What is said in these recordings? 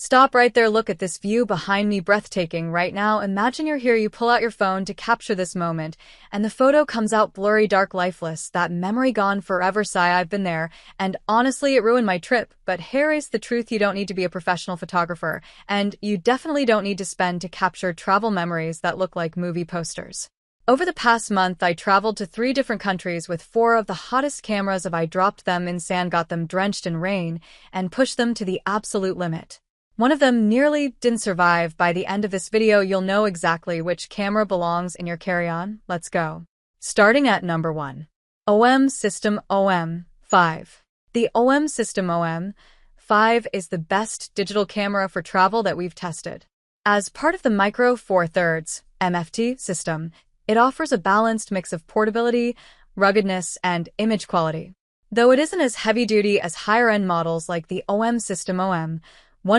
Stop right there, look at this view behind me, breathtaking. Right now, imagine you're here, you pull out your phone to capture this moment, and the photo comes out blurry, dark, lifeless. That memory gone forever. Sigh, I've been there, and honestly, it ruined my trip. But here's the truth, you don't need to be a professional photographer, and you definitely don't need to spend to capture travel memories that look like movie posters. Over the past month, I traveled to 3 different countries with 4 of the hottest cameras. I dropped them in sand, got them drenched in rain, and pushed them to the absolute limit. One of them nearly didn't survive. By the end of this video, you'll know exactly which camera belongs in your carry-on. Let's go. Starting at number 1. OM System OM5. The OM System OM5 is the best digital camera for travel that we've tested. As part of the Micro Four Thirds MFT system, it offers a balanced mix of portability, ruggedness, and image quality. Though it isn't as heavy-duty as higher-end models like the OM System OM1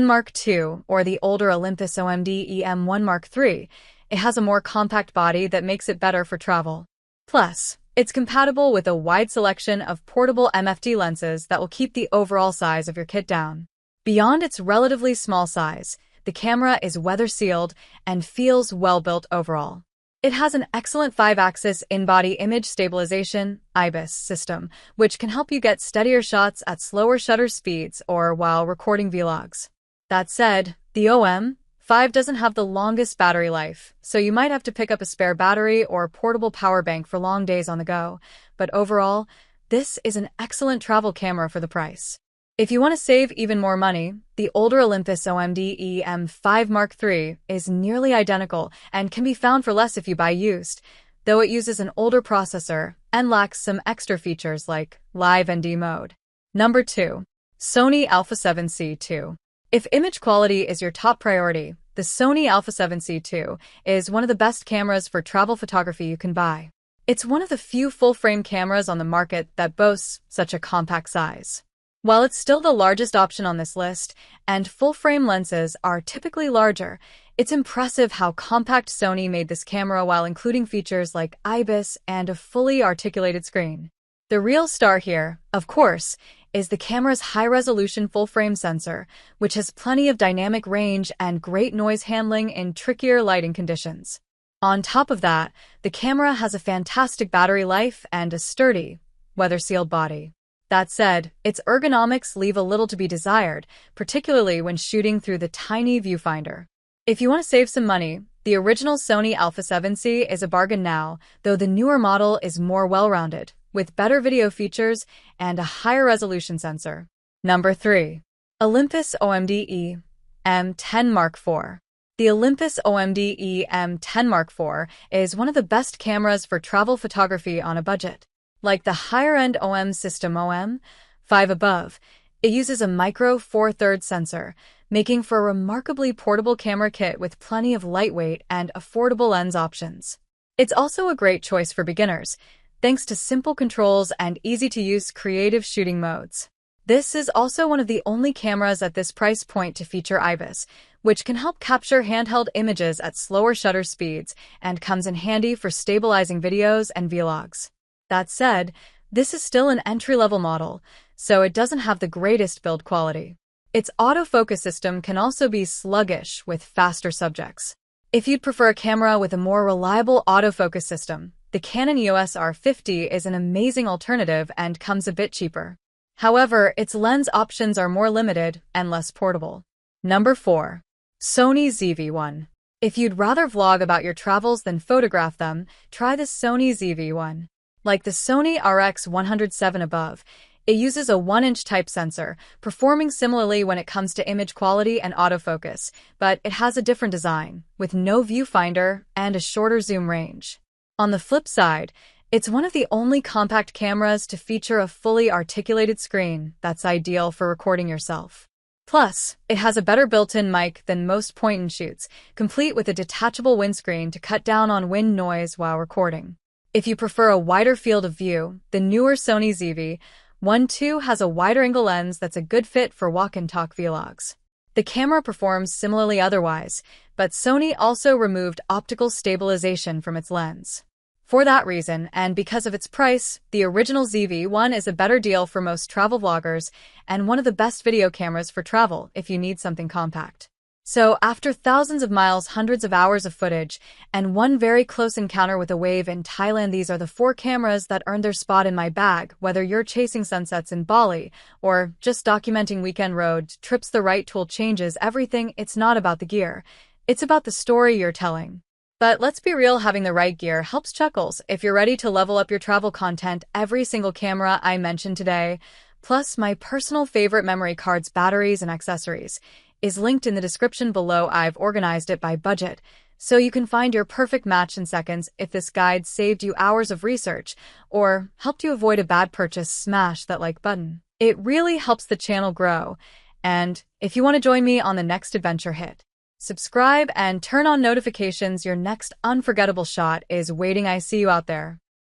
Mark II or the older Olympus OMD EM1 Mark III, it has a more compact body that makes it better for travel. Plus, it's compatible with a wide selection of portable MFT lenses that will keep the overall size of your kit down. Beyond its relatively small size, the camera is weather-sealed and feels well-built overall. It has an excellent 5-axis in-body image stabilization (IBIS) system, which can help you get steadier shots at slower shutter speeds or while recording vlogs. That said, the OM5 doesn't have the longest battery life, so you might have to pick up a spare battery or portable power bank for long days on the go, but overall, this is an excellent travel camera for the price. If you want to save even more money, the older Olympus OMD EM5 Mark III is nearly identical and can be found for less if you buy used, though it uses an older processor and lacks some extra features like Live ND mode. Number 2. Sony α7C II. If image quality is your top priority, the Sony α7C II is one of the best cameras for travel photography you can buy. It's one of the few full-frame cameras on the market that boasts such a compact size. While it's still the largest option on this list, and full-frame lenses are typically larger, it's impressive how compact Sony made this camera while including features like IBIS and a fully articulated screen. The real star here, of course, is the camera's high-resolution full-frame sensor, which has plenty of dynamic range and great noise handling in trickier lighting conditions. On top of that, the camera has a fantastic battery life and a sturdy, weather-sealed body. That said, its ergonomics leave a little to be desired, particularly when shooting through the tiny viewfinder. If you want to save some money, the original Sony α7C is a bargain now, though the newer model is more well-rounded, with better video features and a higher resolution sensor. Number 3. Olympus OMD EM10 Mark IV. The Olympus OMD EM10 Mark IV is one of the best cameras for travel photography on a budget. Like the higher-end OM System OM5 above, it uses a Micro Four Thirds sensor, making for a remarkably portable camera kit with plenty of lightweight and affordable lens options. It's also a great choice for beginners, thanks to simple controls and easy-to-use creative shooting modes. This is also one of the only cameras at this price point to feature IBIS, which can help capture handheld images at slower shutter speeds and comes in handy for stabilizing videos and vlogs. That said, this is still an entry-level model, so it doesn't have the greatest build quality. Its autofocus system can also be sluggish with faster subjects. If you'd prefer a camera with a more reliable autofocus system, the Canon EOS R50 is an amazing alternative and comes a bit cheaper. However, its lens options are more limited and less portable. Number 4. Sony ZV-1. If you'd rather vlog about your travels than photograph them, try the Sony ZV-1. Like the Sony RX107 above, it uses a 1-inch type sensor, performing similarly when it comes to image quality and autofocus, but it has a different design, with no viewfinder and a shorter zoom range. On the flip side, it's one of the only compact cameras to feature a fully articulated screen that's ideal for recording yourself. Plus, it has a better built-in mic than most point-and-shoots, complete with a detachable windscreen to cut down on wind noise while recording. If you prefer a wider field of view, the newer Sony ZV-1 II has a wider-angle lens that's a good fit for walk-and-talk vlogs. The camera performs similarly otherwise, but Sony also removed optical stabilization from its lens. For that reason, and because of its price, the original ZV-1 is a better deal for most travel vloggers and one of the best video cameras for travel if you need something compact. So, after thousands of miles, hundreds of hours of footage, and one very close encounter with a wave in Thailand, these are the 4 cameras that earned their spot in my bag. Whether you're chasing sunsets in Bali or just documenting weekend road trips, the right tool changes everything. It's not about the gear, it's about the story you're telling. But let's be real, having the right gear helps chuckles if you're ready to level up your travel content. Every single camera I mentioned today, plus my personal favorite memory cards, batteries, and accessories, is linked in the description below. I've organized it by budget, so you can find your perfect match in seconds. If this guide saved you hours of research or helped you avoid a bad purchase, smash that like button. It really helps the channel grow. And if you want to join me on the next adventure, hit subscribe and turn on notifications. Your next unforgettable shot is waiting. I see you out there.